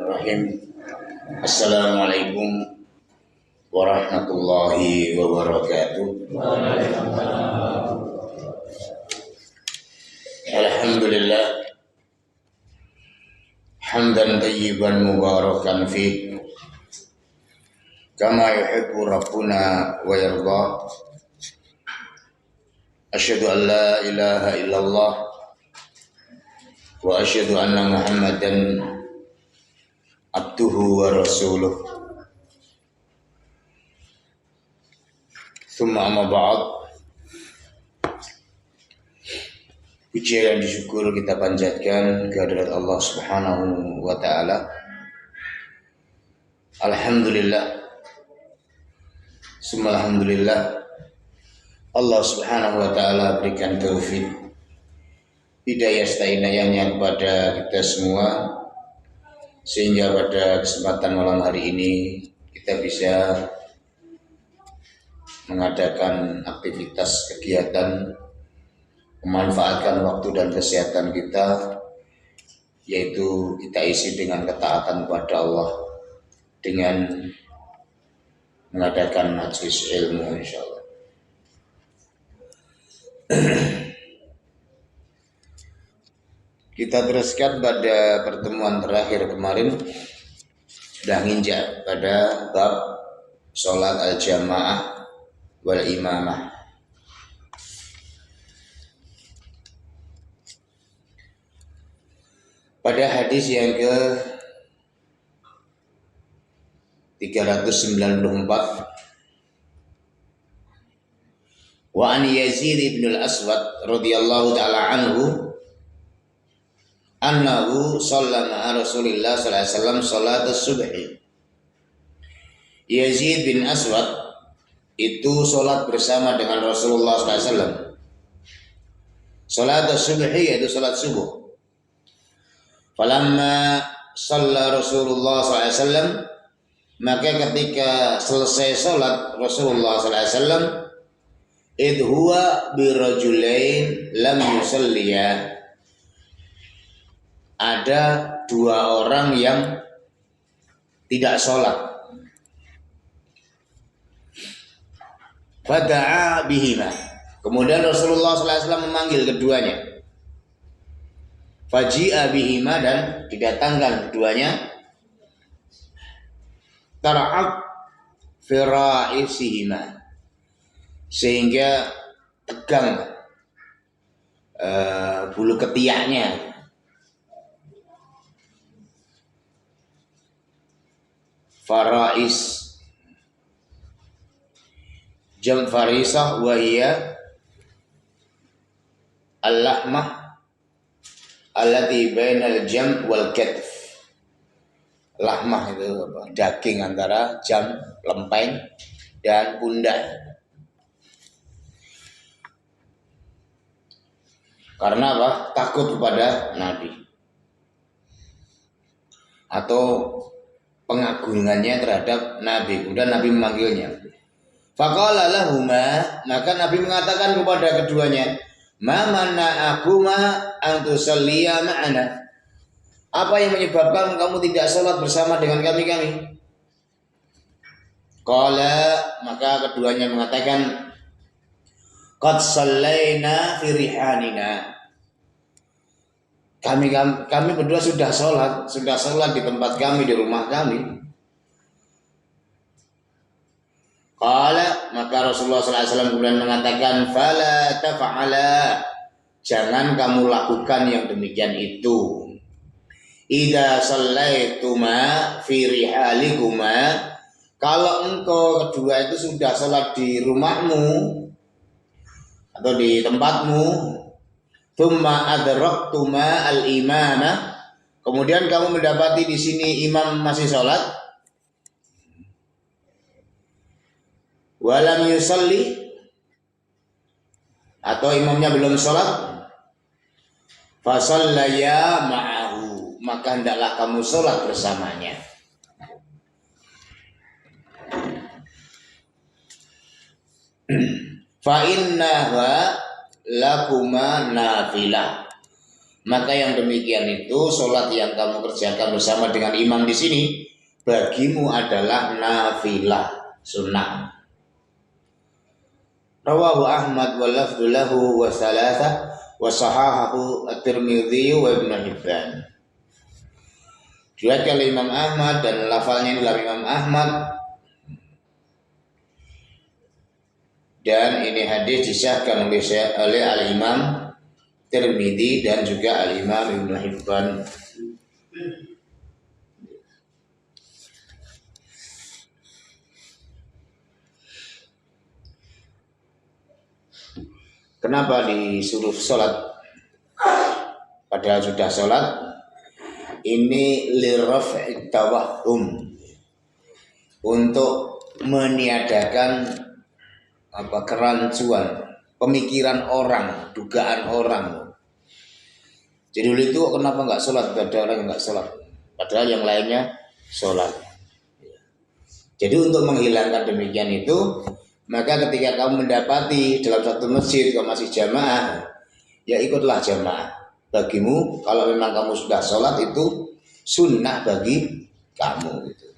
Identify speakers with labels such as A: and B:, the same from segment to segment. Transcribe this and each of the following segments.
A: Bismillahirrahmanirrahim. Assalamualaikum warahmatullahi wabarakatuh. Alhamdulillah hamdan tayyiban mubarakan fi kama yuhibbu rabbuna wa yarda. Asyhadu an la ilaha illallah wa asyhadu anna Muhammadan abduhu wa rasuluh. Tsumma amma ba'd. Puji dan syukur kita panjatkan kehadirat Allah Subhanahu wa taala. Alhamdulillah. Summa alhamdulillah. Allah Subhanahu wa taala berikan taufik hidayah setainayanya kepada kita semua, sehingga pada kesempatan malam hari ini kita bisa mengadakan aktivitas kegiatan, memanfaatkan waktu dan kesehatan kita, yaitu kita isi dengan ketaatan kepada Allah dengan mengadakan majelis ilmu, insyaallah. Kita teruskan pada pertemuan terakhir kemarin, sudah nginjak pada bab sholat al-jamaah wal imamah. Pada hadis yang ke 394, wa an Yazid ibn al-Aswad radhiyallahu ta'ala anhu annahu shalla Rasulillah sallallahu alaihi wasallam salat as-subhi. Yazid bin Aswad itu salat bersama dengan Rasulullah sallallahu alaihi wasallam. Salat as-subhi yaitu salat subuh. Falamma shalla Rasulullah sallallahu alaihi wasallam, maka ketika selesai salat Rasulullah sallallahu alaihi wasallam, idh huwa birajulain lam yusalliya, ada dua orang yang tidak sholat. Fada'a bihima, kemudian Rasulullah SAW memanggil keduanya. Faji'a bihima, dan didatangkan keduanya. Tara'ab fira'isihima, sehingga tegang bulu ketiaknya. Farais, jam farisah wa hiya al-lahmah allati bainal jam wal katf. Lahmah itu apa? Daging antara jam, lempeng dan pundak. Karena apa? Takut kepada Nabi, atau pengagungannya terhadap Nabi. Kemudian Nabi memanggilnya. Faqala lahuma, maka Nabi mengatakan kepada keduanya, ma mana'akuma an tusalliya ma'ana, apa yang menyebabkan kamu tidak sholat bersama dengan kami? Qala, maka keduanya mengatakan, qad shallaina fi rihanina, kami berdua sudah sholat di tempat kami, di rumah kami. Qala, maka Rasulullah SAW kemudian mengatakan, fala tafa'ala, jangan kamu lakukan yang demikian itu. Idza shallaituma fi rihalikuma, kalau engkau kedua itu sudah sholat di rumahmu atau di tempatmu, thumma adraktuma al-imamah, kemudian kamu mendapati di sini imam masih sholat, walam yusalli, atau imamnya belum sholat, fasallaya ma'ahu, maka hendaklah kamu sholat bersamanya. Fa innaha lakuma nafilah, Maka yang demikian itu sholat yang kamu kerjakan bersama dengan imam di sini bagimu adalah nafilah sunnah. Rawahu Ahmad wa lafdhu lahu wa thalatha wa sahahahu at-Tirmidzi wa Ibnu Hibban. Diriwayatkan oleh Imam Ahmad dan lafalnya adalah Imam Ahmad, dan ini hadis disahkan oleh Al-Imam Tirmidzi dan juga Al-Imam Ibnu Hibban. Kenapa disuruh sholat padahal sudah sholat? Ini liraf'i tawahhum, untuk meniadakan kerancuan pemikiran orang, dugaan orang. Jadi dulu itu kenapa nggak sholat? Ada orang yang nggak sholat, padahal yang lainnya sholat. Jadi untuk menghilangkan demikian itu, maka ketika kamu mendapati dalam satu masjid kamu masih jamaah, ya ikutlah jamaah. Bagimu kalau memang kamu sudah sholat itu sunnah bagi kamu gitu.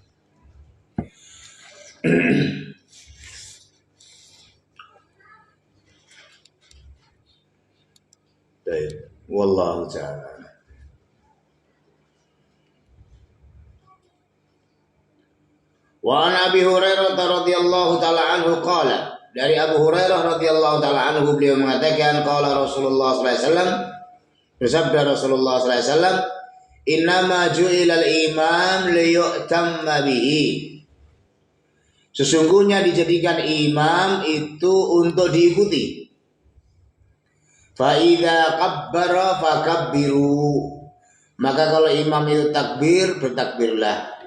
A: Baik, wallahu ta'ala. Wa an Abi Hurairah radhiyallahu ta'ala anhu qala, dari Abu Hurairah radhiyallahu ta'ala anhu beliau mengatakan qala Rasulullah sallallahu alaihi wasallam, bersabda Rasulullah sallallahu alaihi wasallam, innama ju'ilal imam liyu'tamma bihi. Sesungguhnya dijadikan imam itu untuk diikuti. Fa idza kabbara fakabbiru. Maka kalau imam itu takbir, bertakbirlah.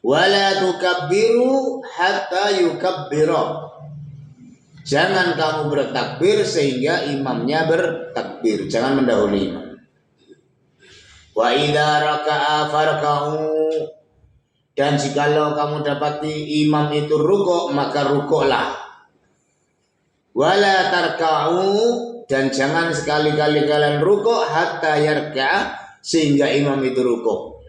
A: Wala tukabbiru hatta yukabbira. Jangan kamu bertakbir sehingga imamnya bertakbir. Jangan mendahului imam. Wa idza raka'a farka'u. Dan jikalau kamu dapati imam itu rukuk, maka rukuklah. Wala tarka'u. Dan jangan sekali-kali kalian rukuk hatta yarka'a, sehingga imam itu rukuk.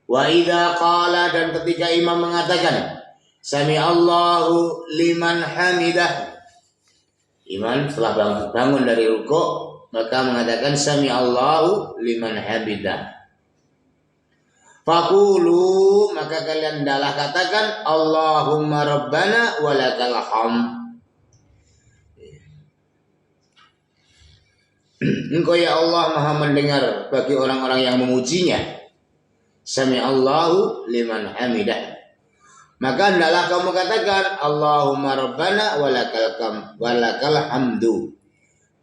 A: Wa idza qala, dan ketika imam mengatakan Sami Allahu liman hamidah, imam setelah bangun dari rukuk maka mengatakan Sami Allahu liman hamidah. Faqulu, maka kalian hendaklah katakan Allahumma rabbana walakal hamd. Engkau ya Allah Maha mendengar bagi orang-orang yang memujinya. Sami Allahu liman hamidah. Maka hendaklah kamu katakan Allahumma rabbana walakal hamdu.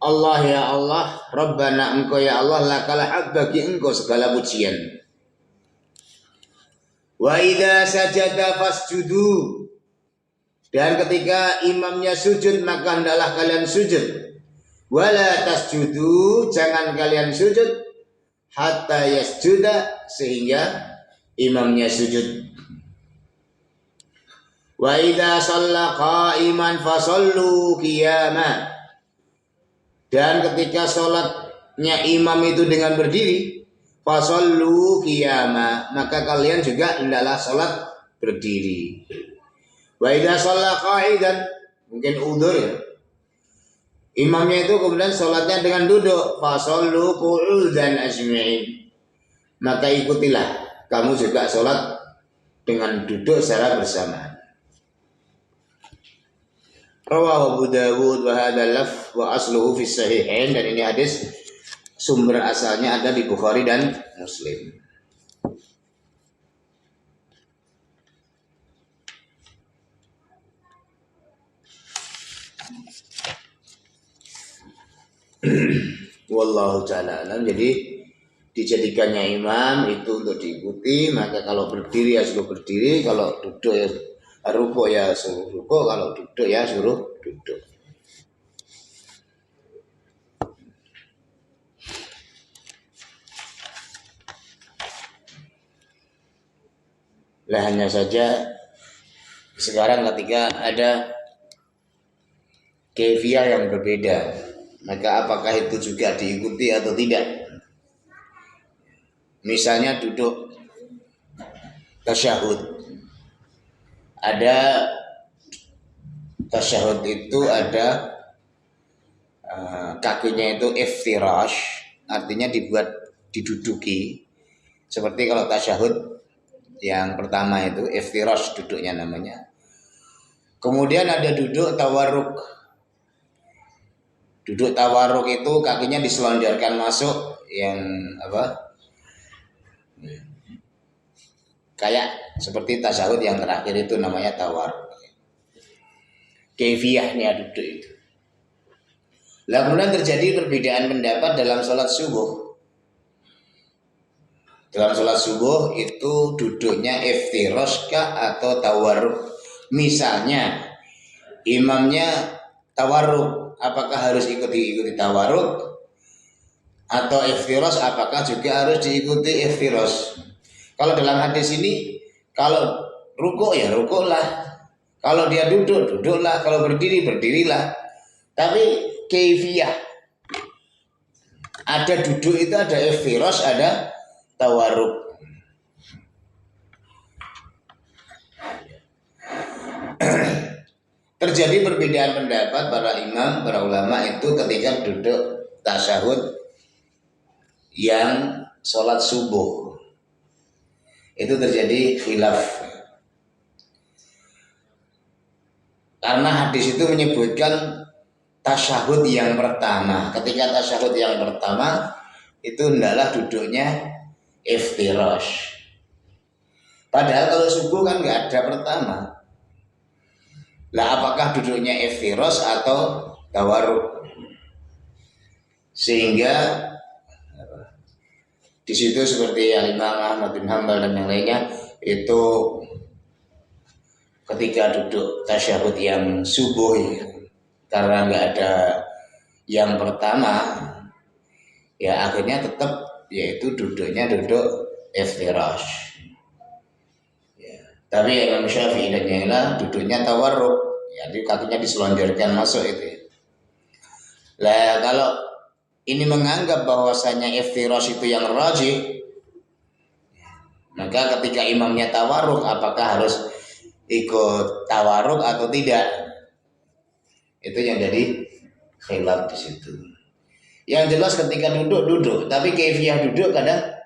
A: Allah ya Allah, Rabbana engkau ya Allah, lakal hamd, bagi engkau segala pujian. Wa idza sajada fasjudu. Dan ketika imamnya sujud maka hendaklah kalian sujud. Wala tasjudu, jangan kalian sujud hatta yasjuda, sehingga imamnya sujud. Wa idza shalla qa'iman fasallu qiyama. Dan ketika sholatnya imam itu dengan berdiri, fasallu qiyama, maka kalian juga hendaklah sholat berdiri. Wa idza shalla qa'idan, mungkin udzur ya, imamnya itu kemudian sholatnya dengan duduk, fasallu qu'udan ajma'in, maka ikutilah kamu juga sholat dengan duduk secara bersamaan. Rawahu Abu Dawud wa hadha laf wa asluhu fi sahihain, dan ini hadis sumber asalnya ada di Bukhari dan Muslim. Wallahu ta'ala alam. Jadi dijadikannya imam itu untuk diikuti, maka kalau berdiri ya suruh berdiri, kalau duduk ya rukuk ya suruh rukuk, kalau duduk ya suruh duduk. Lah hanya saja Sekarang ketika ada kaifiyah yang berbeda, maka apakah itu juga diikuti atau tidak? Misalnya duduk tasyahud. Ada tasyahud itu ada kakinya itu iftirash, artinya dibuat diduduki. Seperti kalau tasyahud yang pertama itu iftirash duduknya namanya. Kemudian ada duduk tawarruk. Duduk tawarruk itu kakinya diselonjorkan masuk yang apa? Kayak seperti tasyahud yang terakhir itu namanya tawarruk. Kaifiyahnya duduk itu. Lah kemudian terjadi perbedaan pendapat dalam sholat subuh. Dalam sholat subuh itu duduknya iftirash kah atau tawarruk? Misalnya imamnya tawarruk, apakah harus ikuti tawarruk? Atau iftirash, apakah juga harus diikuti iftirash? Kalau dalam hadis ini, kalau rukuk ya rukuklah, kalau dia duduk duduklah, kalau berdiri berdirilah. Tapi kaifiyah, ada duduk itu ada iftirash, ada tawarruk. Terjadi perbedaan pendapat para imam, para ulama itu ketika duduk tasyahud yang sholat subuh. Itu terjadi khilaf. Karena hadis itu menyebutkan tasyahud yang pertama. Ketika tasyahud yang pertama itu hendaklah duduknya iftirash. Padahal kalau subuh kan nggak ada pertama. Lah apakah duduknya iftirash atau tawarruk? Sehingga di situ seperti Imam Ahmad bin Hanbal dan yang lainnya itu ketika duduk tasyahud yang subuh ya, karena nggak ada yang pertama, ya akhirnya tetap yaitu duduknya duduk iftirash. Ya. Tapi Imam Syafi'i dan yang lain duduknya tawarruk, jadi kakinya diselonjorkan masuk itu. Lah kalau ini menganggap bahwasanya iftirash itu yang rajih, maka ketika imamnya tawarruk, apakah harus ikut tawarruk atau tidak? Itu yang jadi khilaf di situ. Yang jelas ketika duduk, tapi kaifiyah duduk kadang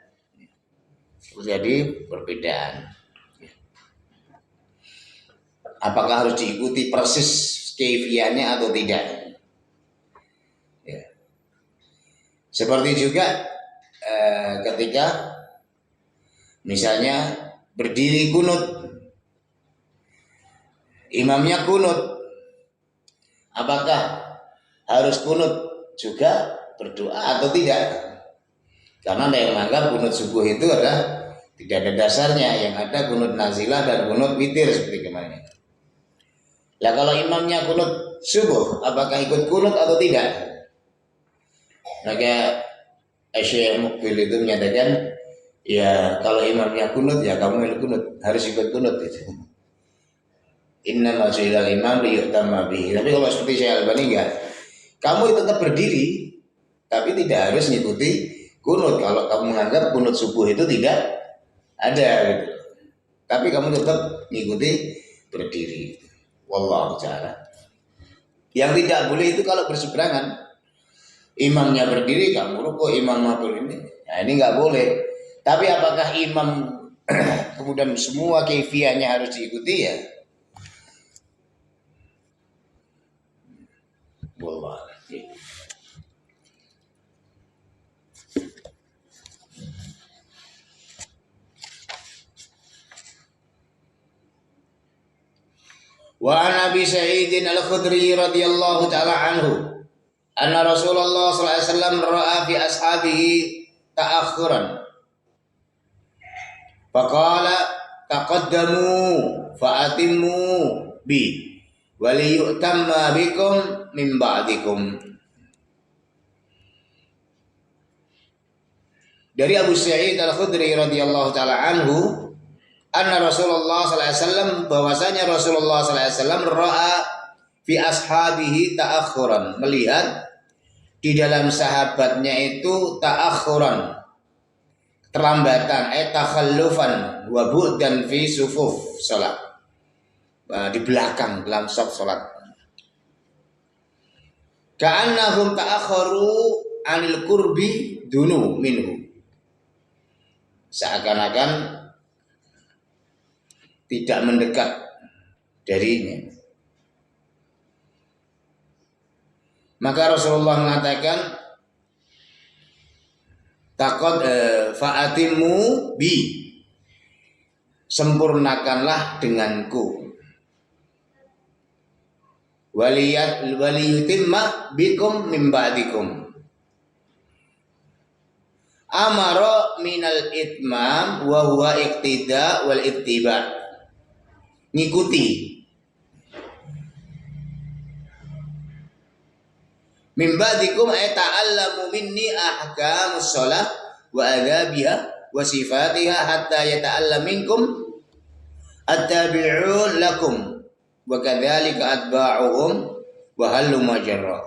A: terjadi perbedaan. Apakah harus diikuti persis kaifiyahnya atau tidak? Seperti juga ketika misalnya berdiri kunut, imamnya kunut, apakah harus kunut juga berdoa atau tidak? Karena ada yang menganggap kunut subuh itu adalah tidak ada dasarnya, yang ada kunut nazilah dan kunut witir seperti kemarin. Lah kalau imamnya kunut subuh, apakah ikut kunut atau tidak? Maka Syekh Mukbil itu menyatakan, ya kalau imamnya kunut ya kamu kunut, harus ikut kunut itu. Inna majuilal imam liyu'tamma bihi. Tapi kalau seperti Syekh Albani enggak, kamu tetap berdiri tapi tidak harus mengikuti kunut. Kalau kamu menganggap kunut subuh itu tidak ada gitu, tapi kamu tetap mengikuti berdiri. Wallahu ta'ala. Yang tidak boleh itu kalau berseberangan. Imamnya berdiri, kamu rukuk, imam matul ini. Nah ini nggak boleh. Tapi apakah imam kemudian semua kaifiyahnya harus diikuti ya? Wallah. Wa an Abi Sa'id Al-Khudri radhiyallahu ta'ala anhu anna Rasulullah sallallahu alaihi wasallam ra'a fi ashabihi ta'akhuran faqala taqaddamu fa'atimmu bi wa liyutamma bikum min ba'dikum. Dari Abu Sa'id Al-Khudri radhiyallahu taala anhu, anna Rasulullah sallallahu alaihi wasallam, bahwasanya Rasulullah sallallahu alaihi wasallam ra'a fi ashabihi ta'akhuran, melihat di dalam sahabatnya itu ta'akhuran, terlambatan, takhallufan wa bu'dan fi sufuf salat, di belakang dalam saf salat. Ka'annahum ta'akharu anil qurbi dunu minhu, seakan-akan tidak mendekat darinya. Maka Rasulullah mengatakan, takut fa'atimu bi, sempurnakanlah denganku, waliyutimma bikum min ba'dikum. Amara minal itmam wa huwa iqtida wal ittiba, ngikuti. Min ba'dikum ay ta'allamu minni ahkamus shalah wa adabiha wa sifatiha hatta yata'allam minkum at-tabi'un lakum wa kadzalika atba'uhum wa hallu majarra.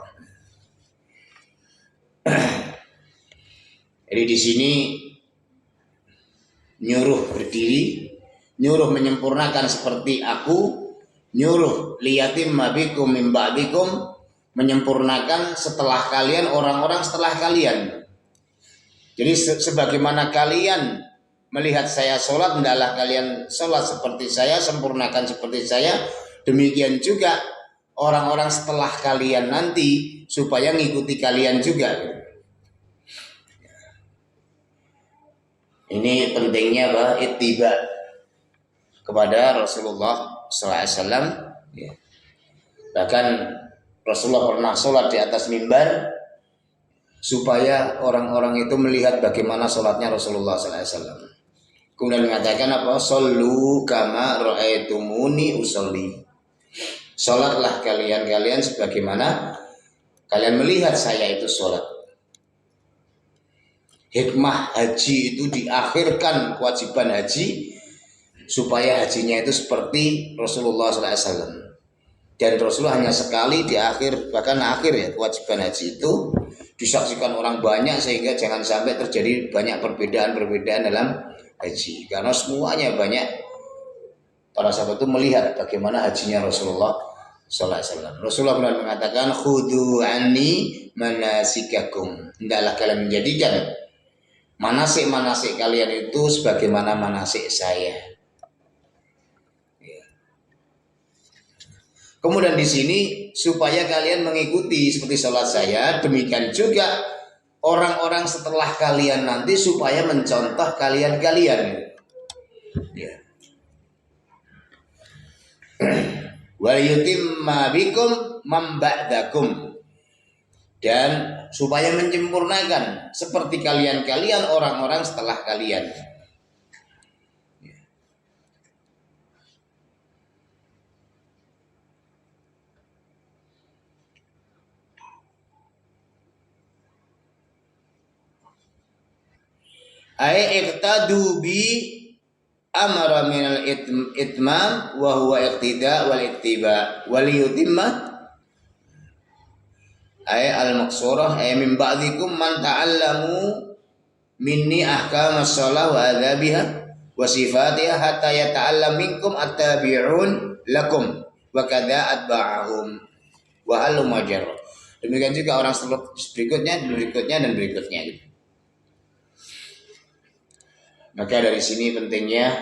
A: Jadi di sini nyuruh berdiri, nyuruh menyempurnakan seperti aku, nyuruh liyatim mabikum min ba'dikum, menyempurnakan setelah kalian, orang-orang setelah kalian. Jadi sebagaimana kalian melihat saya sholat, hendaklah kalian sholat seperti saya, sempurnakan seperti saya. Demikian juga orang-orang setelah kalian nanti, supaya ngikuti kalian juga. Ini pentingnya apa? Ittiba kepada Rasulullah SAW. Ya. Bahkan Rasulullah pernah sholat di atas mimbar supaya orang-orang itu melihat bagaimana sholatnya Rasulullah SAW. Kemudian mengatakan apa? Shollu kama ra'aitumuni usolli. Sholatlah kalian sebagaimana kalian melihat saya itu sholat. Hikmah haji itu diakhirkan kewajiban haji supaya hajinya itu seperti Rasulullah SAW. Dan Rasulullah hanya sekali di akhir, bahkan akhir ya, kewajiban haji itu disaksikan orang banyak, sehingga jangan sampai terjadi banyak perbedaan dalam haji. Karena semuanya banyak, para sahabat itu melihat bagaimana hajinya Rasulullah SAW. Rasulullah benar mengatakan, khudu anni manasikakum, hendaklah kalian menjadikan manasik-manasik kalian itu sebagaimana manasik saya. Kemudian di sini supaya kalian mengikuti seperti sholat saya, demikian juga orang-orang setelah kalian nanti supaya mencontoh kalian-kalian. Ya. Wa yutimma bikum man ba'dakum, dan supaya menyempurnakan seperti kalian-kalian orang-orang setelah kalian. Ai iqtadu bi amara minal itmam wa huwa iqtida wal ittiba wal yutimma ay al maqsurah ay min ba'dikum man ta'allamu minni ahkamas shalah wa adabiha wa sifatiha hatta yata'allam minkum at-tabi'un lakum wa kadza atba'ahum wa halu majar. Demikian juga orang berikutnya dan berikutnya gitu. Maka dari sini pentingnya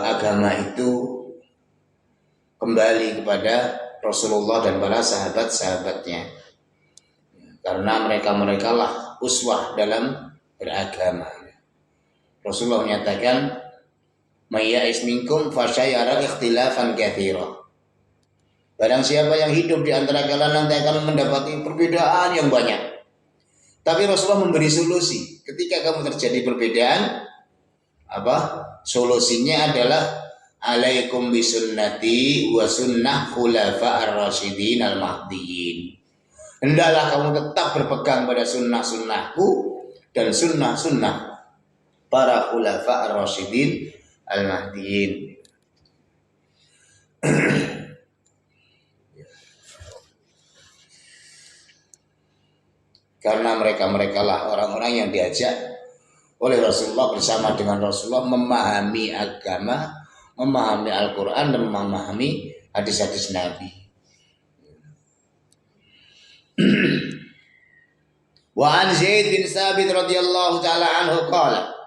A: agama itu kembali kepada Rasulullah dan para sahabat-sahabatnya, karena mereka lah uswah dalam beragama. Rasulullah menyatakan, "Mayya'is minkum fasyayara ikhtilafan katsira." Barang siapa yang hidup di antara kalian nanti akan mendapati perbedaan yang banyak. Tapi Rasulullah memberi solusi. Ketika kamu terjadi perbedaan, solusinya adalah alaikum bisunnati wa sunnah khulafa ar-rasyidin al-mahdiyyin. Hendaklah kamu tetap berpegang pada sunnah-sunnahku dan sunnah-sunnah para khulafa ar-rasyidin al-mahdiyin. Karena mereka lah orang-orang yang diajak oleh Rasulullah bersama dengan Rasulullah memahami agama, memahami Al-Quran dan memahami hadis-hadis Nabi. Wa an Zaid bin Sabit radhiyallahu taala anhu qala,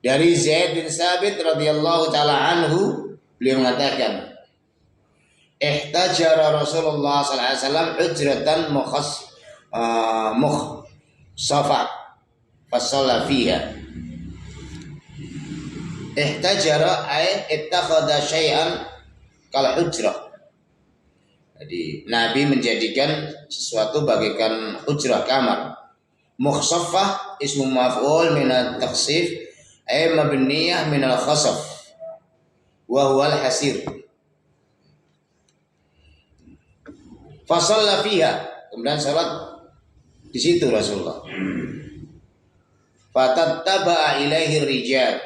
A: dari Zaid bin Sabit radhiyallahu taala anhu, beliau mengatakan, ihtajara Rasulullah sallallahu alaihi wasallam hujratan mukhsafah fasalla fiha. Ihtajara ay ittakhadha syai'an kal hujrah. Jadi Nabi menjadikan sesuatu bagaikan hujrah kamar. Mukhsafah ismu maf'ul min at-takhsif ay mabniyah min al-khasaf wa huwa al-hasir. Fasalla fiha, kemudian salat di situ Rasulullah. Fatattaba'a ilaihi rijal,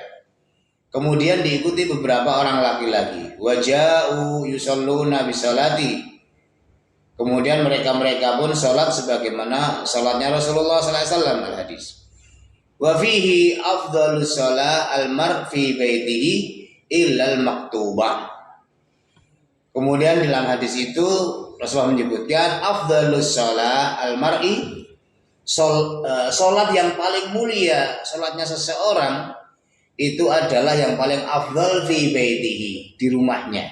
A: kemudian diikuti beberapa orang laki-laki. Waja'u yusalluna bisalati, kemudian mereka pun salat sebagaimana salatnya Rasulullah sallallahu alaihi wasallam, al-hadis. Wa fihi afdhalus shalah al-mar fi baitihi illa al-maktubah. Kemudian dalam hadis itu Rasulullah menyebutkan afdhalus shalah al-mar'i, salat yang paling mulia salatnya seseorang itu adalah yang paling afdal fi baitihi, di rumahnya.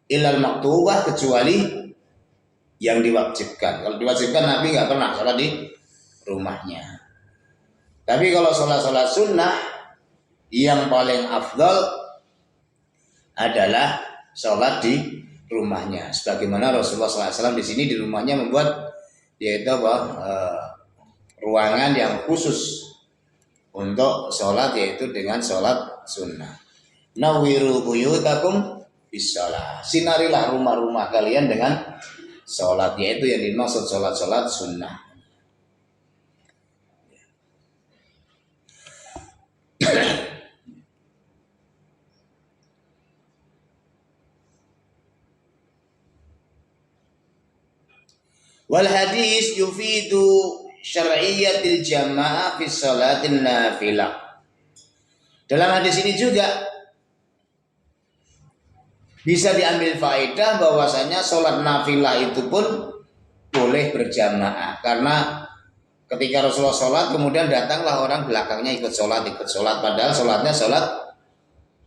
A: Illal maktubah, kecuali yang diwajibkan. Kalau diwajibkan Nabi nggak pernah salat di rumahnya. Tapi kalau salat sunnah yang paling afdal adalah salat di rumahnya. Sebagaimana Rasulullah SAW di sini di rumahnya membuat yaitu ruangan yang khusus untuk sholat, yaitu dengan sholat sunnah. Nawiru buyutakum bisalah, sinarilah rumah-rumah kalian dengan sholat, yaitu yang dimaksud sholat sunnah. Wal hadis yufidu syar'iyyatil jamaah fi sholatin nafilah. Dalam hadis ini juga bisa diambil faedah bahwasanya sholat nafilah itu pun boleh berjamaah. Karena ketika Rasulullah sholat kemudian datanglah orang belakangnya ikut sholat, padahal sholatnya sholat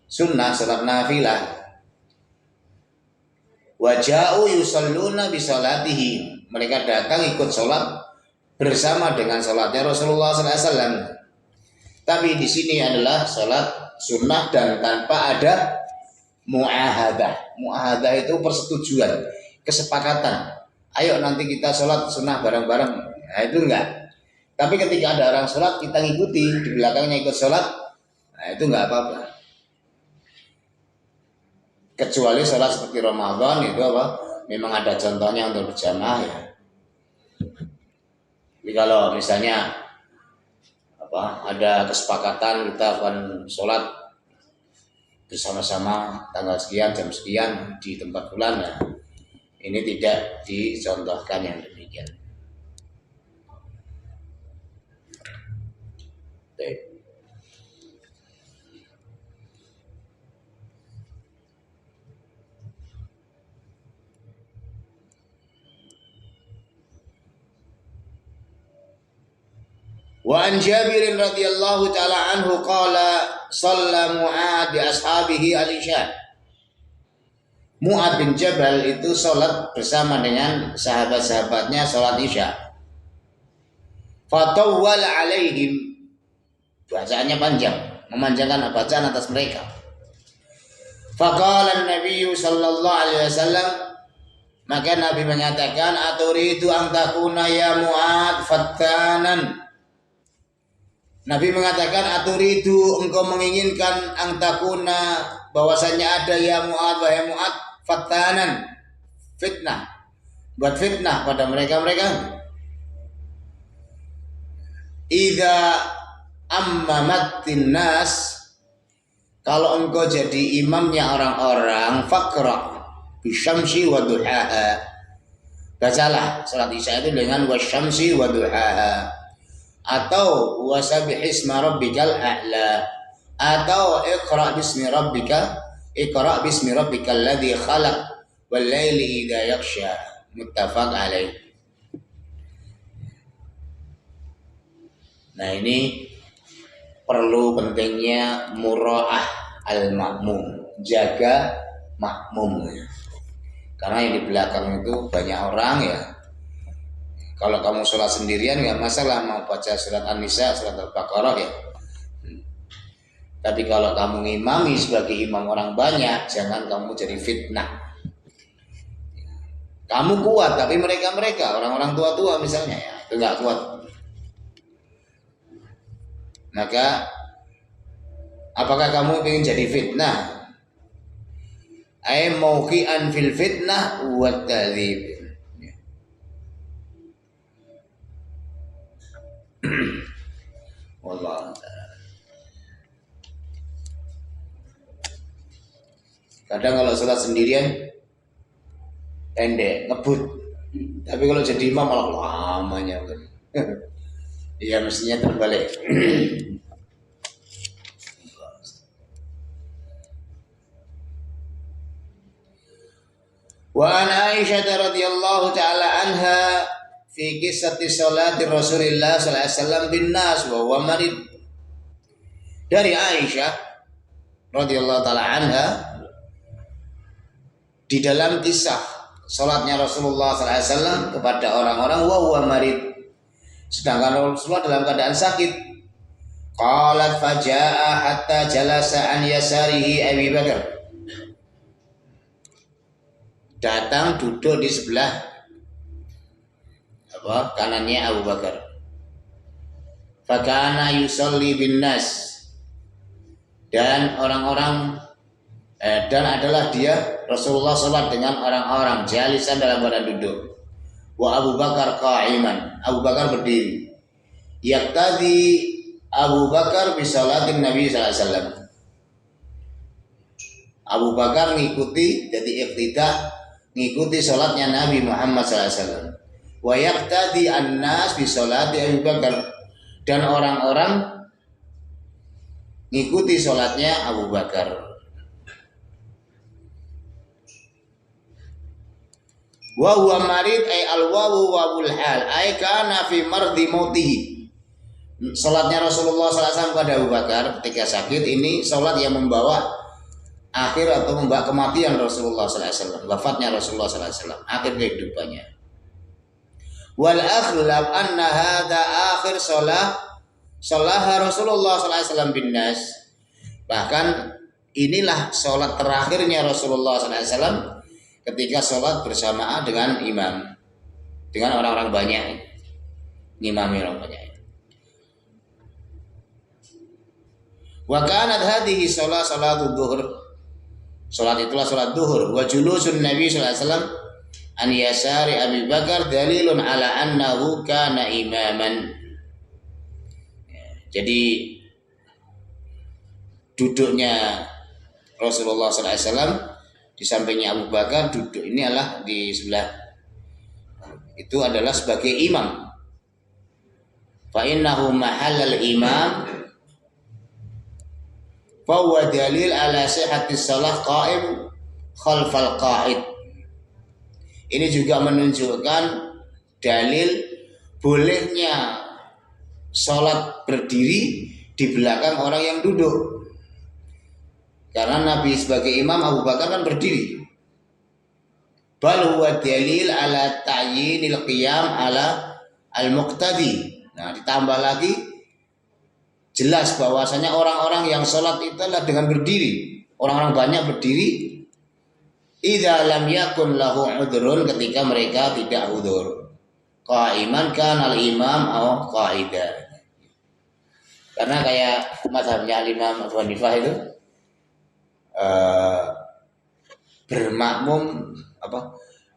A: sunnah, sholat nafilah. Waja'u yusalluna bisolatihi, mereka datang ikut sholat bersama dengan sholatnya Rasulullah SAW. Tapi di sini adalah sholat sunnah dan tanpa ada mu'ahadah. Mu'ahadah itu persetujuan, kesepakatan. Ayo nanti kita sholat sunnah bareng-bareng. Nah itu enggak. Tapi ketika ada orang sholat kita ngikuti, di belakangnya ikut sholat, nah itu enggak apa-apa. Kecuali sholat seperti Ramadan itu memang ada contohnya untuk berjamaah ya. Jadi kalau misalnya ada kesepakatan kita akan sholat bersama-sama tanggal sekian jam sekian di tempat bulan ya, ini tidak dicontohkan yang demikian. Baik. Wa an Jabir radhiyallahu taala anhu qala shalla Mu'ad bi ashabihi al-isya. Mu'ad bin Jabal itu salat bersama dengan sahabat-sahabatnya salat isya. Fatawwal alaihim, bacaannya panjang, memanjangkan bacaan atas mereka. Faqala an-nabiy sallallahu alaihi wasallam, maka Nabi menyatakan, aturidu an takuna ya Mu'ad fattanan. Nabi mengatakan, aturidu, engkau menginginkan angtakuna, bahwasanya ada ya Mu'ad, wahai Mu'ad, fattanan, fitnah, buat fitnah pada mereka. Idza ammamatin nas, kalau engkau jadi imamnya orang-orang, faqra bisyamsi wa duhaha. Bacalah salat Isya itu dengan wasyamsi wa duhaha, atau wasabihisma rabbikal a'la, atau iqra bismi rabbikal ladzi khalaq wal laili idza yaghsha. Muttafaq alaih. Nah, ini perlu pentingnya mura'ah al-makmum, jaga makmum. Karena yang di belakang itu banyak orang ya. Kalau kamu sholat sendirian nggak masalah, mau baca surat An-Nisa, surat Al-Baqarah ya. Tapi kalau kamu ngimami sebagai imam orang banyak, jangan kamu jadi fitnah. Kamu kuat, tapi mereka orang-orang tua-tua misalnya ya, itu nggak kuat. Maka apakah kamu ingin jadi fitnah? Ay mauqi'an fil fitnah wa tadzib. Wallahu ta'ala. Kadang kalau sholat sendirian pendek, ngebut. Tapi kalau jadi imam malah lamanya. Iya, mestinya terbalik. Wa an Aisyah radhiyallahu taala anha fi qissati sholati Rasulillah sallallahu alaihi wasallam bin nas wa huwa marid. Dari Aisyah radhiyallahu taala anha di dalam kisah salatnya Rasulullah sallallahu alaihi wasallam kepada orang-orang wa huwa marid, sedangkan Rasulullah dalam keadaan sakit. Qalat faja'a hatta jalasa an yasarihi Abi Bakar. Datang duduk di sebelah kanannya Abu Bakar. Fakana yusalli bin nas, dan orang-orang dan adalah dia Rasulullah salat dengan orang-orang jalisan dalam keadaan duduk. Wa Abu Bakar qa'iman, Abu Bakar berdiri. Yaqtadi Abu Bakar bi salatin Nabi sallallahu alaihi wasallam. Abu Bakar ngikuti, jadi iqtida, ngikuti salatnya Nabi Muhammad sallallahu alaihi wasallam. Wa yaqtadi an-nas bi salati Abu Bakar, dan orang-orang ngikuti salatnya Abu Bakar. Wa huwa marid ay al-wawu wa ul hal ay kana fi mardi mautihi. Salatnya Rasulullah SAW pada Abu Bakar ketika sakit ini salat yang membawa akhir atau membawa kematian Rasulullah SAW, wafatnya Rasulullah SAW, akhir kehidupannya. Wal aghlab anna hadza akhir salah Rasulullah SAW bin nas. Bahkan inilah salat terakhirnya Rasulullah SAW ketika sholat bersamaan dengan imam, dengan orang-orang banyak, ngimami orang banyak. Wa kanat hadhihi salatu dhuhr, salat itulah salat duhur. Wa julusun Nabi sallallahu alaihi wasallam an yasari Abi Bakar dalilun ala annahu kana imaman. Jadi duduknya Rasulullah sallallahu alaihi wasallam di sampingnya Abu Bakar, duduk ini adalah di sebelah itu adalah sebagai imam. Fa innahu mahallal imam fa huwa dalil ala sihhati shalah qa'im khalfal qa'id. Ini juga menunjukkan dalil bolehnya salat berdiri di belakang orang yang duduk. Karena Nabi sebagai imam, Abu Bakar kan berdiri. Bal huwa dalil ala ta'yinil qiyam ala al-muqtadi. Nah, ditambah lagi jelas bahwasanya orang-orang yang sholat itu adalah dengan berdiri. Orang-orang banyak berdiri. Idza lam yakun lahu udhrun, ketika mereka tidak udhur. Qa'iman kana al-imam aw qa'ida. Karena kayak mazhabnya Imam Abu Hanifah itu bermakmum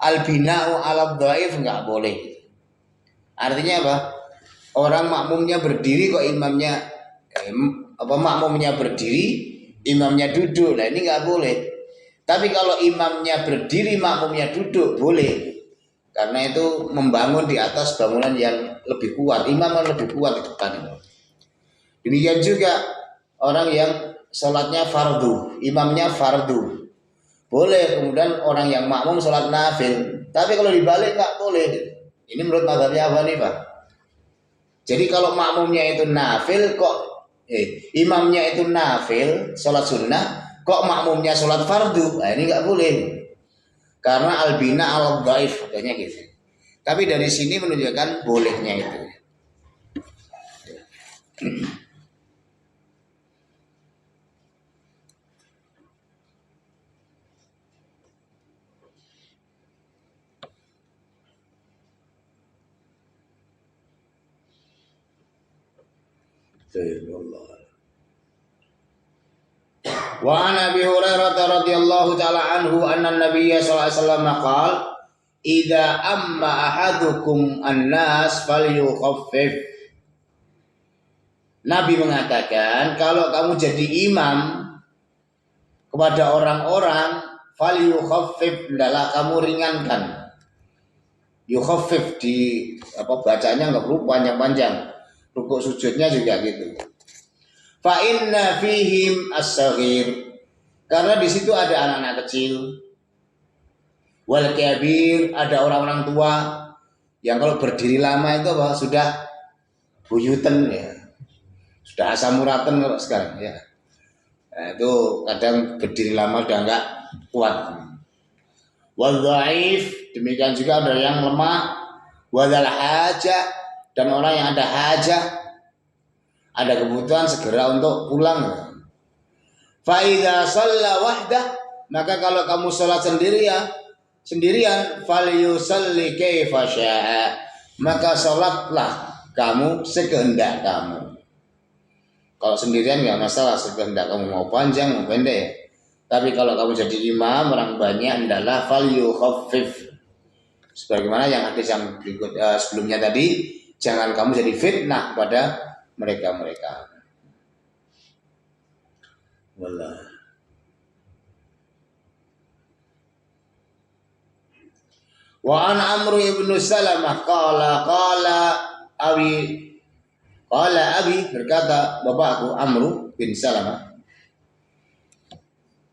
A: al-bina'u ala dhaif enggak boleh. Artinya apa? Orang makmumnya berdiri kok imamnya makmumnya berdiri, imamnya duduk. Nah, ini nggak boleh. Tapi kalau imamnya berdiri, makmumnya duduk, boleh. Karena itu membangun di atas bangunan yang lebih kuat. Imam yang lebih kuat di depan itu. Demikian juga orang yang sholatnya fardu, imamnya fardu, boleh. Kemudian orang yang makmum sholat nafil. Tapi kalau dibalik nggak boleh. Ini menurut mazhabnya Abu Hanifah. Jadi kalau makmumnya itu nafil kok imamnya itu nafil sholat sunnah, kok makmumnya sholat fardu, nah ini nggak boleh. Karena albina al dhaif katanya gitu. Tapi dari sini menunjukkan bolehnya itu. Wa an Abi Hurairah radhiyallahu taala anhu anna Nabiy sallallahu alaihi wasallam qala idza amma ahadukum an-nas falyukhaffif. Nabi mengatakan kalau kamu jadi imam kepada orang-orang falyukhaffif, hendaklah kamu ringankan. Yukhaffif di bacanya enggak perlu panjang-panjang. Rukuk sujudnya juga gitu. Fa inna fihim as-saghir, karena di situ ada anak-anak kecil. Wal kabir, ada orang-orang tua yang kalau berdiri lama itu sudah buyuten ya. Sudah asam uratan kalau sekarang ya. Nah, itu kadang berdiri lama udah enggak kuat. Wal dhaif, demikian juga ada yang lemah. Wadal hajah, dan orang yang ada hajah, ada kebutuhan segera untuk pulang. Fa idza shalla wahdah, maka kalau kamu sholat sendirian falyusalli kaifa syaa, maka sholatlah kamu sekehendak kamu. Kalau sendirian nggak masalah, sekehendak kamu mau panjang mau pendek. Tapi kalau kamu jadi imam orang banyak, hendaklah falyukhaffif. Sebagaimana yang hadis yang berikut sebelumnya tadi, jangan kamu jadi fitnah pada mereka-mereka. Wallah. Wa an Amr ibn Salamah qala Abi berkata bapakku Amr bin Salamah,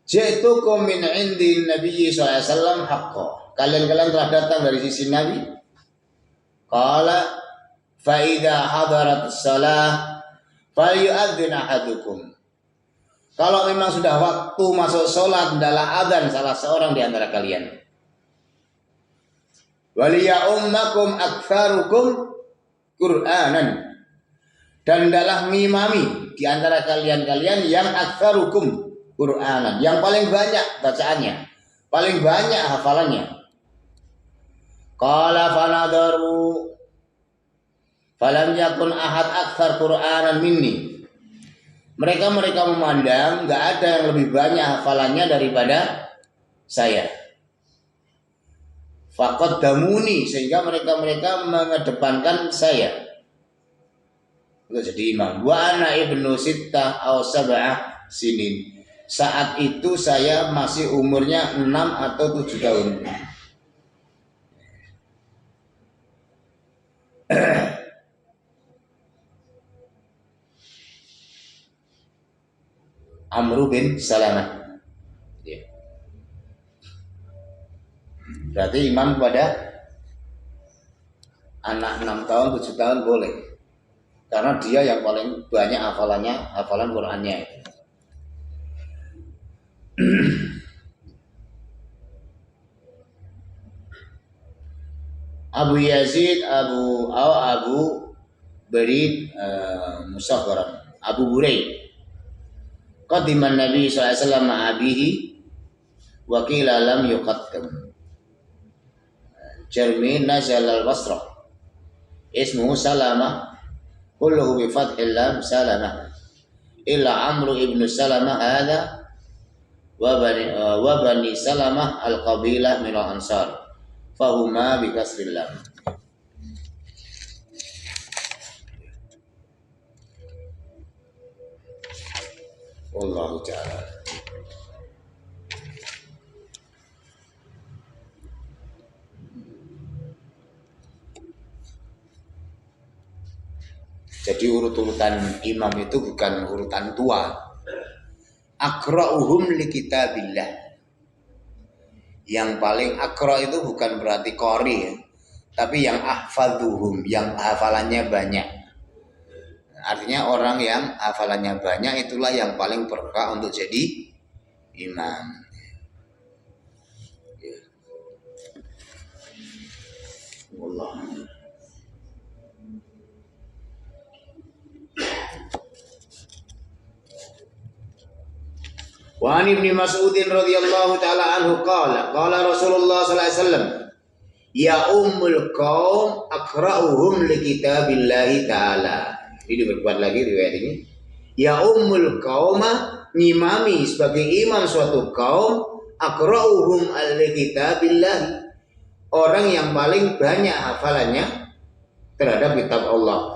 A: Ja'tukum min indi Nabi sallallahu alaihi wasallam haqqan. Kalian telah datang dari sisi Nabi. Qala fa idza hadarat shalah falyu'adzin ahadukum. Kalau memang sudah waktu masuk sholat, hendaklah adzan salah seorang di antara kalian. Waliya ummakum aktsarukum Qur'anan, dan hendaklah mimami di antara kalian yang aktsarukum Qur'anan, yang paling banyak bacaannya, paling banyak hafalannya. Qala fanadaru falam yakun ahad aktsar Qur'anan minni. Mereka memandang enggak ada yang lebih banyak hafalannya daripada saya. Faqaddamuni, sehingga mereka mengedepankan saya untuk jadi imam. Wa ana ibnu sittah aw sab'ah sinin. Saat itu saya masih umurnya 6 atau 7 tahun. Amr bin Salamah. Berarti imam kepada anak 6 tahun, 7 tahun boleh. Karena dia yang paling banyak hafalan Qur'annya. Abu Yazid Abu Barid Musaffaran Abu Buraid qadiman Nabi sallallahu alaihi wasallam abihi wa qila lam yuqaddam. Jarmi nazal al-Basra ismuhu Salamah kulluhu bi fathil lam Salamah illa Amr ibn Salamah hadha wa bani Salamah al-qabilah min al-Ansar fahuma bi kasril lam. Wallahu ta'ala. Jadi urut-urutan imam itu bukan urutan tua. Akra'uhum li kitabillah. Yang paling akra itu bukan berarti qori ya, tapi yang ahfaduhum, yang hafalannya banyak. Artinya orang yang hafalannya banyak itulah yang paling berhak untuk jadi imam. Ya. Allah. Wa an Ibnu Mas'ud radhiyallahu taala anhu qala Rasulullah sallallahu alaihi wasallam ya ummul qaum aqra'uhum li kitabillahi taala. Ini diperkuat lagi riwayat ini. Ya ummul qauma, ngimami sebagai imam suatu kaum, aqra'uhum li kitabillahi, orang yang paling banyak hafalannya terhadap kitab Allah.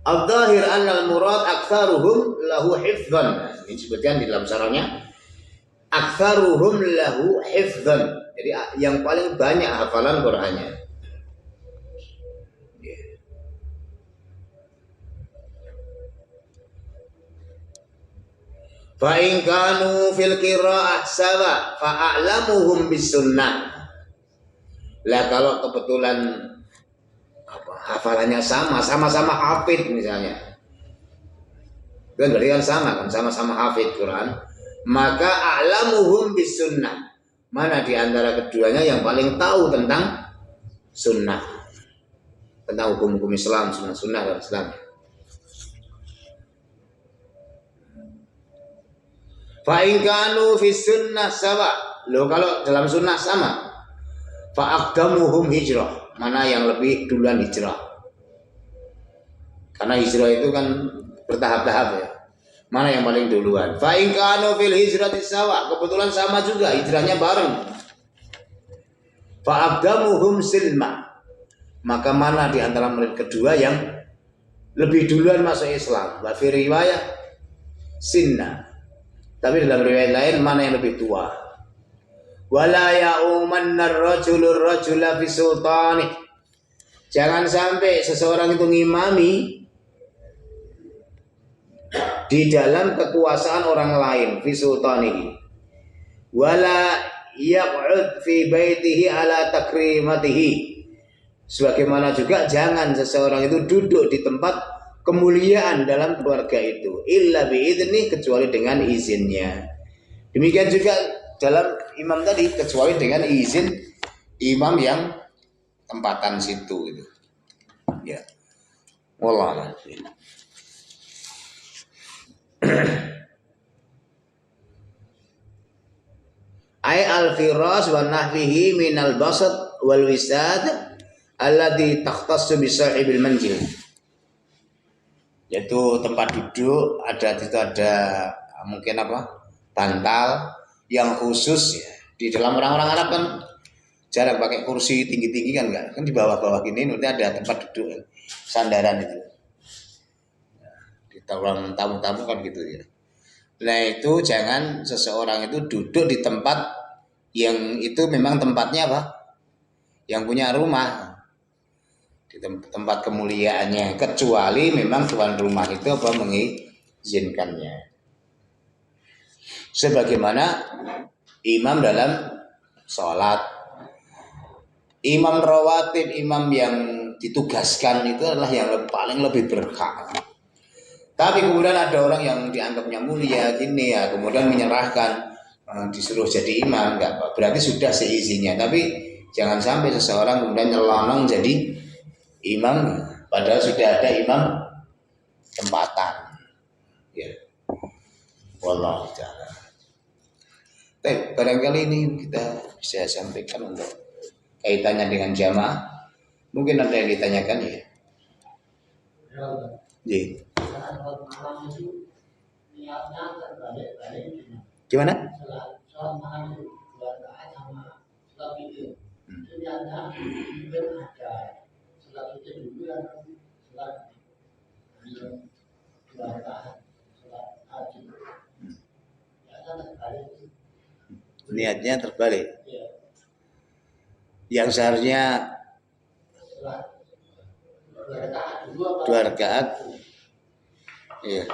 A: Al-Zahir anna al-murad aktsaruhum lahu hifdzan. Ini disebutkan di dalam syarahnya. Aktsaruhum lahu hifdzan. Jadi yang paling banyak hafalan Qur'annya. Fa in kanu fil qira'ah sawa fa a'lamuhum bis sunnah. Lah kalau kebetulan hafalannya sama-sama hafid misalnya. Kan berarti kan sama-sama hafid Quran. Maka a'lamuhum bis sunnah. Mana di antara keduanya yang paling tahu tentang sunnah. Tentang hukum-hukum Islam, sunnah dan Islam. Fa in kanu fi sunnah sawa. Loh kalau dalam sunnah sama. Fa aqdamuhum hijrah. Mana yang lebih duluan hijrah? Karena hijrah itu kan bertahap-tahap ya. Mana yang paling duluan? Fa in kanu fil hijrati sawa. Kebetulan sama juga, hijrahnya bareng. Fa aqdamuhum silma. Maka mana di antara mereka kedua yang lebih duluan masuk Islam? Wa fi riwayah sinna. Tapi dalam riwayat lain mana yang lebih tua? Wala ya'umanna ar-rajulu ar-rajula fi sultani. Jangan sampai seseorang itu ngimami di dalam kekuasaan orang lain, fi sultanihi. Wala yaq'ud fi baitihi ala takrimatihi. Sebagaimana juga jangan seseorang itu duduk di tempat kemuliaan dalam keluarga itu illa biidzni, kecuali dengan izinnya. Demikian juga dalam imam tadi, kecuali dengan izin imam yang tempatan situ gitu. Ya. Wallah. Ai al-firas wa nahwihi min al-basat wal wisad alladhi takhtassu bi sahibil manzil. Yaitu tempat duduk, ada mungkin bantal yang khusus ya. Di dalam orang-orang Arab kan jarang pakai kursi tinggi-tinggi kan enggak. Kan di bawah-bawah gini nanti ada tempat duduk, sandaran itu. Di ruang tamu-tamu kan gitu ya. Nah itu jangan seseorang itu duduk di tempat yang itu memang tempatnya yang punya rumah. Di tempat kemuliaannya, kecuali memang tuan rumah itu mengizinkannya. Sebagaimana imam dalam sholat, imam rawatib, imam yang ditugaskan itu adalah yang paling lebih berhak. Tapi kemudian ada orang yang dianggapnya mulia gini ya, kemudian menyerahkan disuruh jadi imam, enggak, berarti sudah seizinnya. Tapi jangan sampai seseorang kemudian nyelonong jadi imam padahal sudah ada imam tempatan. Ya. Wallahu ta'ala. Barangkali ini kita bisa sampaikan untuk kaitannya dengan jamaah. Mungkin ada yang ditanyakan ya. Iya. Gimana? Niatnya terbalik. Yang seharusnya 2 rakaat. Iya.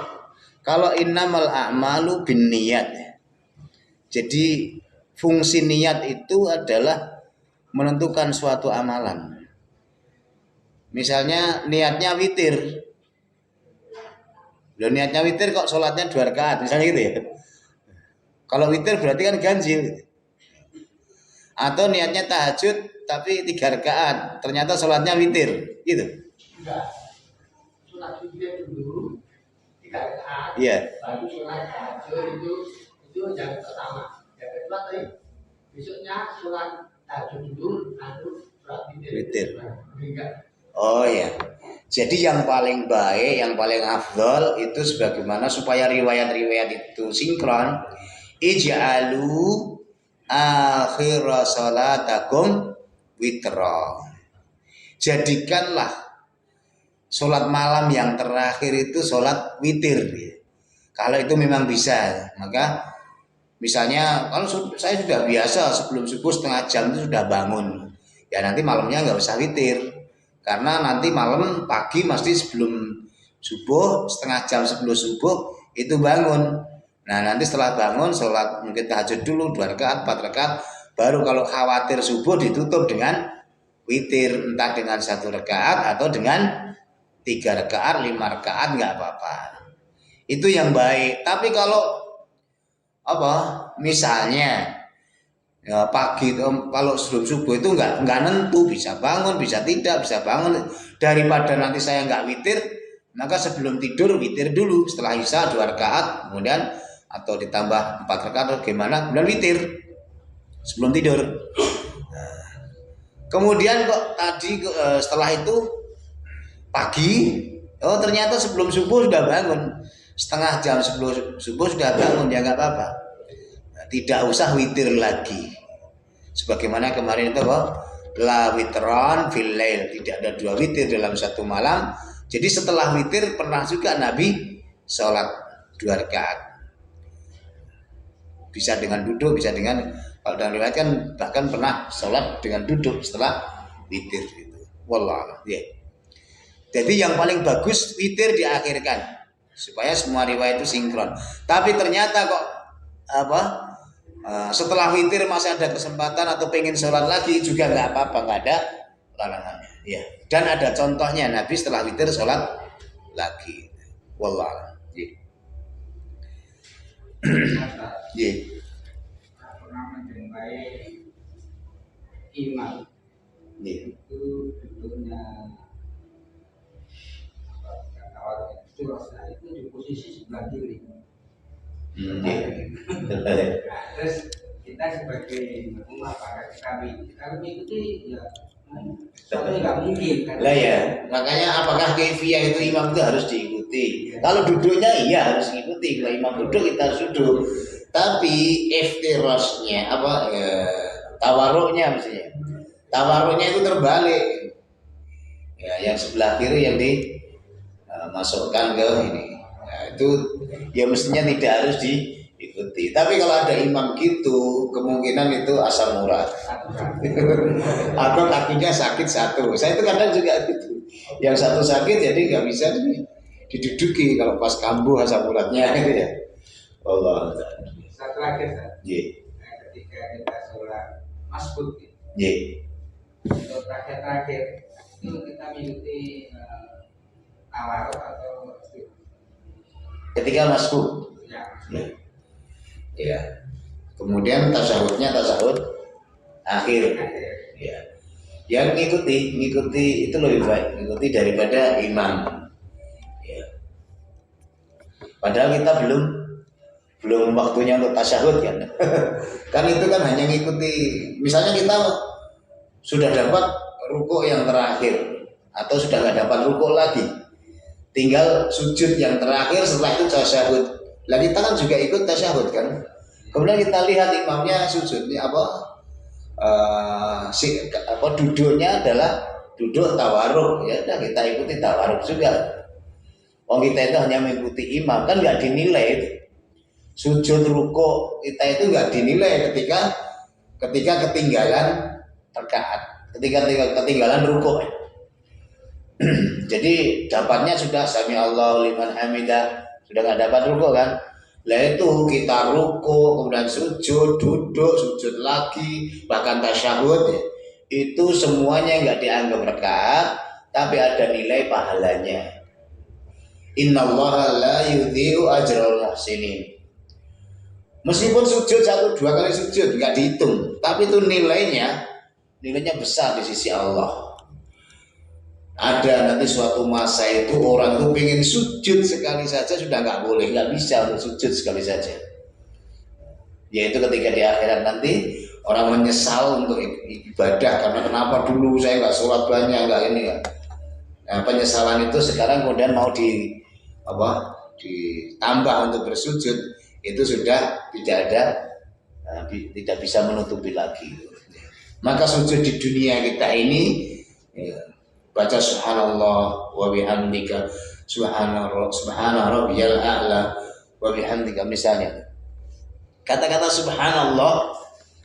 A: Kalau innamal a'malu binniyat. Jadi fungsi niat itu adalah menentukan suatu amalan. Misalnya niatnya witir. Loh, niatnya witir kok sholatnya 2 rakaat, misalnya gitu ya. Kalau witir berarti kan ganjil. Atau niatnya tahajud tapi 3 rakaat, ternyata sholatnya witir, gitu.
B: Enggak. Sholat witir dulu 3 rakaat.
A: Iya.
B: Baru sholat tahajud itu yang pertama. Yang kedua tadi besoknya sholat tahajud dulu, lalu sholat witir. Enggak.
A: Oh ya. Jadi yang paling baik, yang paling afdol itu sebagaimana supaya riwayat-riwayat itu sinkron. Ij'alu akhir salatakum witra. Jadikanlah sholat malam yang terakhir itu sholat witir. Kalau itu memang bisa, maka misalnya kalau saya sudah biasa sebelum subuh setengah jam itu sudah bangun, ya nanti malamnya nggak usah witir, karena nanti malam pagi mesti sebelum subuh setengah jam sebelum subuh itu bangun. Nah nanti setelah bangun sholat mungkin tahajud dulu 2 rakaat 4 rakaat, baru kalau khawatir subuh ditutup dengan witir, entah dengan 1 rakaat atau dengan 3 rakaat 5 rakaat nggak apa-apa. Itu yang baik. Tapi kalau misalnya ya pagi kalau sebelum subuh itu nggak nentu, bisa bangun bisa tidak, bisa bangun, daripada nanti saya nggak witir, maka sebelum tidur witir dulu, setelah isya 2 rakaat kemudian atau ditambah 4 rakaat atau gimana, kemudian witir sebelum tidur. Kemudian kok tadi setelah itu pagi, oh ternyata sebelum subuh sudah bangun, setengah jam sebelum subuh sudah bangun, ya nggak apa-apa. Tidak usah witir lagi. Sebagaimana kemarin itu la witron fil lail, tidak ada 2 witir dalam satu malam. Jadi setelah witir pernah juga Nabi sholat 2 rakaat. Bisa dengan duduk, bisa dengan, kalau dalam riwayat kan bahkan pernah sholat dengan duduk setelah witir itu. Wallah, ya. Jadi yang paling bagus witir diakhirkan supaya semua riwayat itu sinkron. Tapi ternyata kok setelah witir masih ada kesempatan atau pengen sholat lagi juga nggak apa-apa, nggak ada larangannya. Ya. Dan ada contohnya Nabi setelah witir sholat lagi. Wallah. Ya. Ya.
B: Pernah menjumpai imam itu duduknya itu di posisi sebelah kiri. Terus kita sebagai umat para kami mengikuti ya tapi nggak mungkin kan?
A: Lah ya, makanya apakah kefiah itu imam itu harus diikuti? Kalau duduknya iya harus diikuti. Kalau imam duduk kita harus duduk. Tapi iftirasnya tawaruknya maksudnya. Tawaruknya itu terbalik. Ya, yang sebelah kiri yang dimasukkan ke ini. Nah, itu ya mestinya tidak harus diikuti. Tapi kalau ada imam gitu, kemungkinan itu asam urat. Atau kakinya sakit satu. Saya itu kadang juga gitu. Yang satu sakit jadi nggak bisa diduduki kalau pas kambuh asam uratnya gitu ya. Allah.
B: Satu lagi,
A: Yeah.
B: ketika kita sholat masbuk,
A: untuk
B: terakhir itu kita mengikuti tawaruk atau
A: ketika masbuk. Ya. Kemudian tasyahudnya tasyahud akhir. Ya. Yang ngikuti itu lebih baik, ngikuti daripada imam. Ya. Padahal kita belum waktunya untuk tasyahud kan. Kan itu kan hanya ngikuti. Misalnya kita sudah dapat rukuk yang terakhir atau sudah nggak dapat rukuk lagi, tinggal sujud yang terakhir, setelah itu tasyahud. Lah kita kan juga ikut tasyahud kan. Kemudian kita lihat imamnya sujudnya duduknya adalah duduk tawaruk, ya udah kita ikuti tawaruk juga. Oh kita itu hanya mengikuti imam, kan nggak dinilai itu. Sujud ruko kita itu nggak dinilai ketika ketinggalan rakaat, ketika ketinggalan ruko. Jadi dapatnya sudah sami Allahu liman hamidah, sudah nggak dapat ruko kan? Lah itu kita ruko, kemudian sujud, duduk, sujud lagi, bahkan tasyahud, itu semuanya nggak dianggap rakaat, tapi ada nilai pahalanya. Innallaha la yudhi'u ajral muhsinin. Meskipun sujud 1-2 kali sujud nggak dihitung, tapi itu nilainya besar di sisi Allah. Ada nanti suatu masa itu orang itu pengen sujud sekali saja sudah nggak boleh, nggak bisa untuk sujud sekali saja. Yaitu ketika di akhirat nanti orang menyesal untuk ibadah karena kenapa dulu saya nggak sholat banyak, nggak ini ya. Nah, penyesalan itu sekarang kemudian mau ditambah untuk bersujud, itu sudah tidak bisa menutupi lagi. Maka sujud di dunia kita ini ya, baca subhanallah wa bihamdika subhana rabbiyal a'la wa bihamdika, misalnya kata-kata subhanallah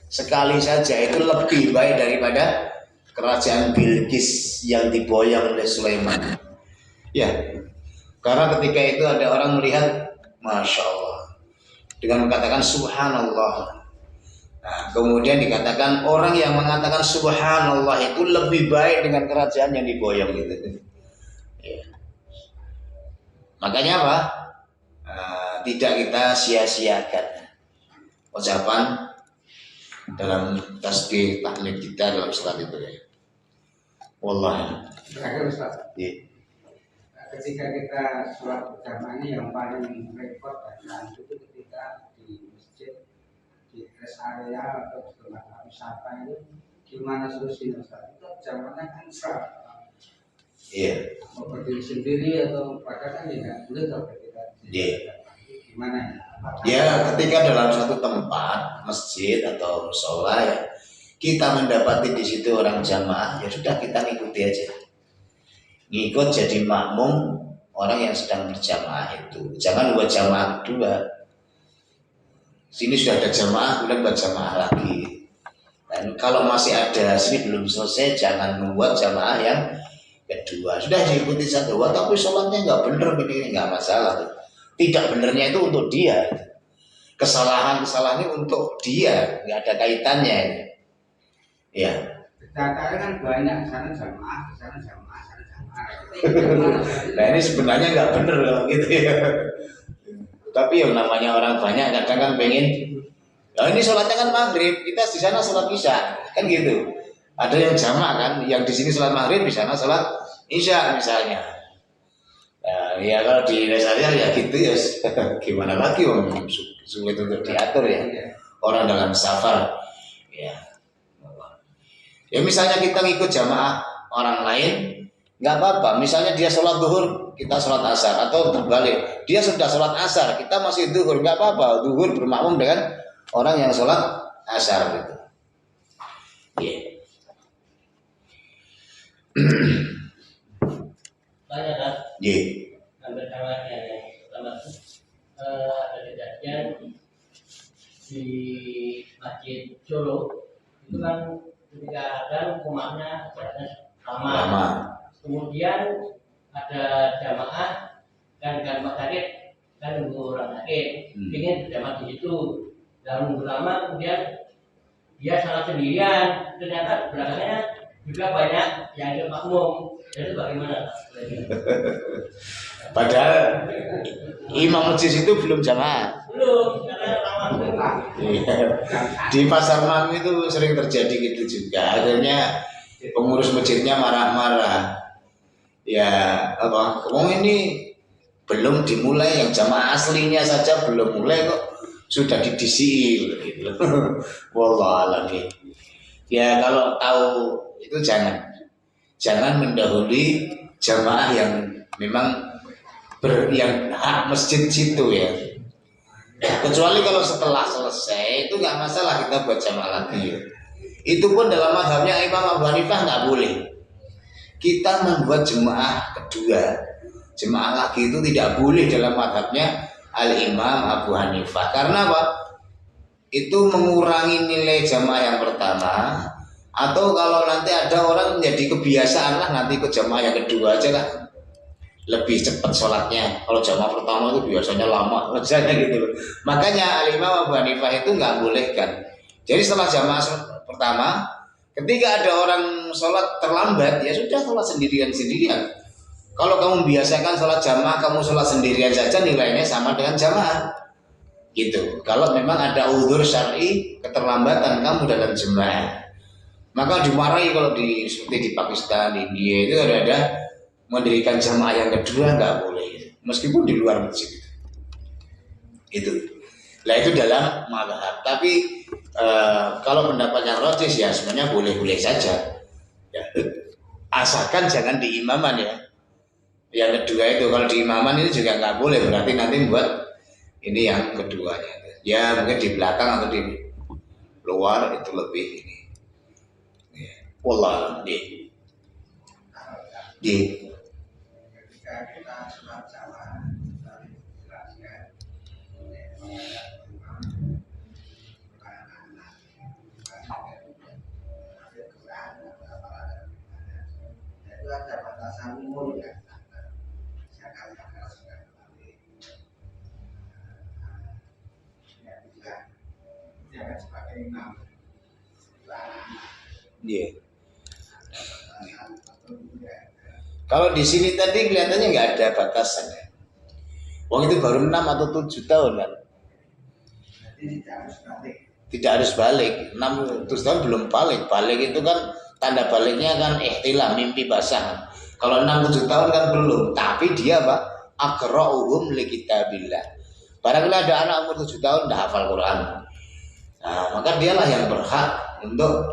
A: sekali saja itu lebih baik daripada kerajaan Bilqis yang diboyong oleh Sulaiman. Ya, karena ketika itu ada orang melihat, masya Allah, dengan mengatakan subhanallah. Nah, kemudian dikatakan orang yang mengatakan subhanallah itu lebih baik dengan kerajaan yang diboyong gitu. Ya. Makanya apa? Tidak kita sia-siakan ucapan dalam tasbih tahlil kita dalam salat itu ya. Wallahi.
B: Terakhir Ustaz.
A: Yeah.
B: Ketika kita sholat berjamaah ini yang paling repot dan itu ketika di masjid, di rest area atau di tempat wisata itu gimana solusinya Ustaz? Itu jamaahnya kan serap.
A: Iya.
B: Mau berdiri sendiri atau padahal kan tidak boleh kalau kita.
A: Iya.
B: Gimana ya?
A: Ya, ketika dalam satu tempat masjid atau musola ya, kita mendapati di situ orang jamaah, ya sudah kita ngikuti aja. Ngikut jadi makmum orang yang sedang berjamaah itu. Jangan buat jamaah kedua. Sini sudah ada jamaah, kemudian buat jamaah lagi. Dan kalau masih ada, sini belum selesai, jangan membuat jamaah yang kedua. Sudah diikuti satu, tapi sholatnya nggak bener, begini nggak masalah. Tidak benernya itu untuk dia. Kesalahannya untuk dia, nggak ada kaitannya. Ya.
B: Datanya kan banyak, sana jamaah, sana jamaah.
A: Nah ini sebenarnya nggak bener kalau gitu ya. Tapi yang namanya orang banyak kadang kan pengen, oh ini sholatnya kan maghrib, kita di sana sholat isya, kan gitu. Ada yang jamak kan, yang di sini sholat maghrib, di sana sholat isya misalnya. Nah, ya kalau di rest area ya gitu ya, gimana lagi sulit untuk diatur ya. Orang dalam safar, ya. Ya misalnya kita ngikut jamaah orang lain, nggak apa-apa. Misalnya dia sholat zuhur, kita sholat asar, atau terbalik. Dia sudah sholat asar, kita masih zuhur, nggak apa-apa. Zuhur bermakmum dengan orang yang sholat asar gitu.
C: Banyak kan? Hampir sama yang pertama ada kejadian di Masjid Solo itu kan ketika ada rumahnya lama. Kemudian ada jamaah kan rumah sakit kan nunggu orang sakit, ingin berjamaah di situ. Dan nunggu lama kemudian dia salat sendirian, ternyata belakangnya juga banyak yang ikut makmum. Jadi bagaimana?
A: Padahal imam masjid itu belum jamaah.
C: Belum, karena lama.
A: Di pasar Mam itu sering terjadi gitu juga. Akhirnya pengurus masjidnya marah-marah. Ya apa? Ngomong ini belum dimulai, yang jamaah aslinya saja belum mulai kok sudah didisil gitu. Wallahualam. Ya kalau tahu itu jangan mendahului jamaah yang memang yang hak masjid situ ya. Kecuali kalau setelah selesai itu nggak masalah kita buat jamaah lagi. Itu pun dalam mazhabnya Imam Abu Hanifah nggak boleh. Kita membuat jemaah kedua jemaah lagi itu tidak boleh dalam madhabnya Al-Imam Abu Hanifah. Karena apa? Itu mengurangi nilai jamaah yang pertama. Atau kalau nanti ada orang menjadi kebiasaan lah, nanti ke jamaah yang kedua aja lah, lebih cepat sholatnya. Kalau jamaah pertama itu biasanya lama kerjanya gitu. Makanya Al-Imam Abu Hanifah itu nggak bolehkan. Jadi setelah jamaah pertama, ketika ada orang sholat terlambat, ya sudah sholat sendirian-sendirian. Kalau kamu biasakan sholat jamaah, kamu sholat sendirian saja nilainya sama dengan jamaah. Gitu. Kalau memang ada uzur syar'i keterlambatan kamu dalam jemaah, maka dimarahi kalau seperti di Pakistan, di India itu ada mendirikan jamaah yang kedua nggak boleh, meskipun di luar masjid. Itu. Nah itu dalam mazhab. Tapi kalau pendapat yang rajih ya sebenarnya boleh-boleh saja. Ya. Asalkan jangan di imaman ya. Yang kedua itu kalau di imaman ini juga nggak boleh, berarti nanti buat ini yang keduanya. Ya mungkin di belakang atau di luar itu lebih ini. Wallah di
B: ketika kita sholat jamaah tadi dijelaskan itu ada batasan umur ya. Sebagai imam.
A: Iya. Kalau di sini tadi kelihatannya nggak ada batasan ya. Wong itu baru 6 atau 7 tahun kan.
B: Jadi tidak harus balik.
A: Tidak harus balik. 6 tahun belum balik. Balik itu kan tanda baliknya kan ihtilam, mimpi basah. Kalau 6-7 tahun kan belum. Tapi dia apa? Aqra'uhum li kitabillah. Barangkali ada anak umur 7 tahun dah hafal Quran. Nah, maka dialah yang berhak untuk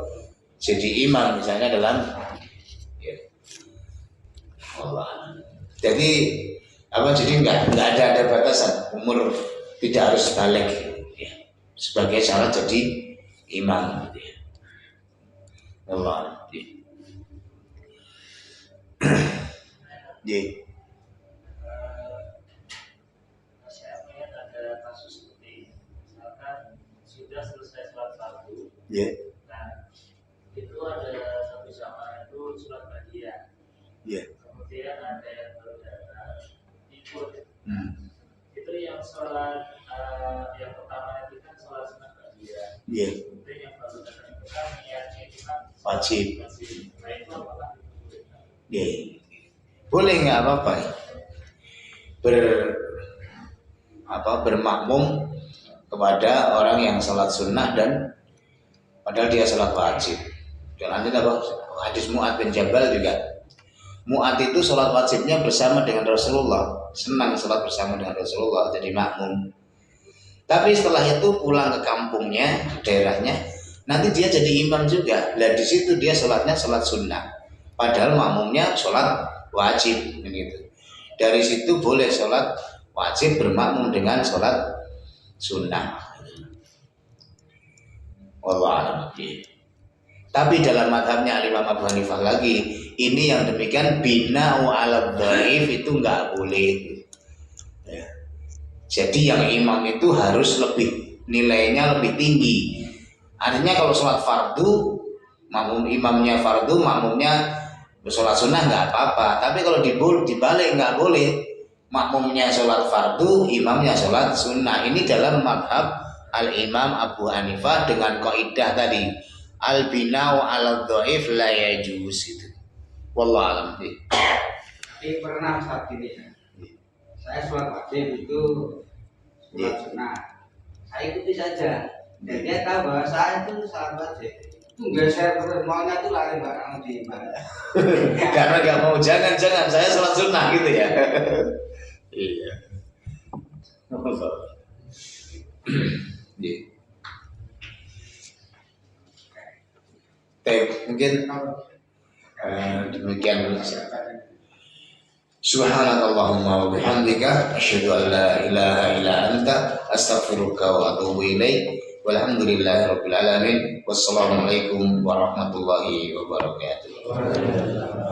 A: jadi imam misalnya dalam ya, Allah. Jadi apa? Jadi nggak ada batasan umur, tidak harus balik ya, sebagai syarat jadi imam. Ya. Allah. Ya.
C: Selesai sholat fardu,
A: Yeah.
C: nah itu ada satu jamaah itu sholat bagian, kemudian ada yang baru datang ikut, itu yang sholat yang pertama itu kan sholat sunat bagian, kemudian yang baru datang itu kan niatnya itu kan
A: wajib.
C: Nah itu apakah
A: boleh nggak apa-apa bermakmum kepada orang yang sholat sunnah dan padahal dia sholat wajib. Dan nanti apa? Hadis Mu'ad bin Jabal juga. Mu'ad itu sholat wajibnya bersama dengan Rasulullah, senang sholat bersama dengan Rasulullah jadi makmum. Tapi setelah itu pulang ke kampungnya, ke daerahnya, nanti dia jadi imam juga. Lah di situ dia sholatnya sholat sunnah, padahal makmumnya sholat wajib, begitu. Dari situ boleh sholat wajib bermakmum dengan sholat sunnah. Wallah. Tapi dalam madhabnya Imam Abu Hanifah lagi, ini yang demikian bina'u ala dhaif itu nggak boleh. Ya. Jadi yang imam itu harus lebih nilainya lebih tinggi. Artinya kalau sholat fardu, makmum imamnya fardu, makmumnya sholat sunnah nggak apa-apa. Tapi kalau dibalik nggak boleh. Makmumnya sholat fardu, imamnya sholat sunnah. Ini dalam madhab Al-Imam Abu Hanifah dengan kaidah tadi al-bina'u ala dhaif la yajuz itu. Wallahu a'lam.
B: Tapi pernah saat ini ya, saya sholat wajib itu sholat sunnah, saya ikuti saja. Dan dia tahu bahwa saya itu sholat wajib. Itu geser terus, maunya tuh lari barang di mana.
A: Karena gak mau jangan saya sholat sunnah gitu ya. Iya. Mungkin demikian dulu. Subhanakallahumma wa bihamdika asyhadu an la ilaha illa anta astaghfiruka wa atubu ilaik. Walhamdulillahirabbil alamin. Wassalamualaikum warahmatullahi wabarakatuh.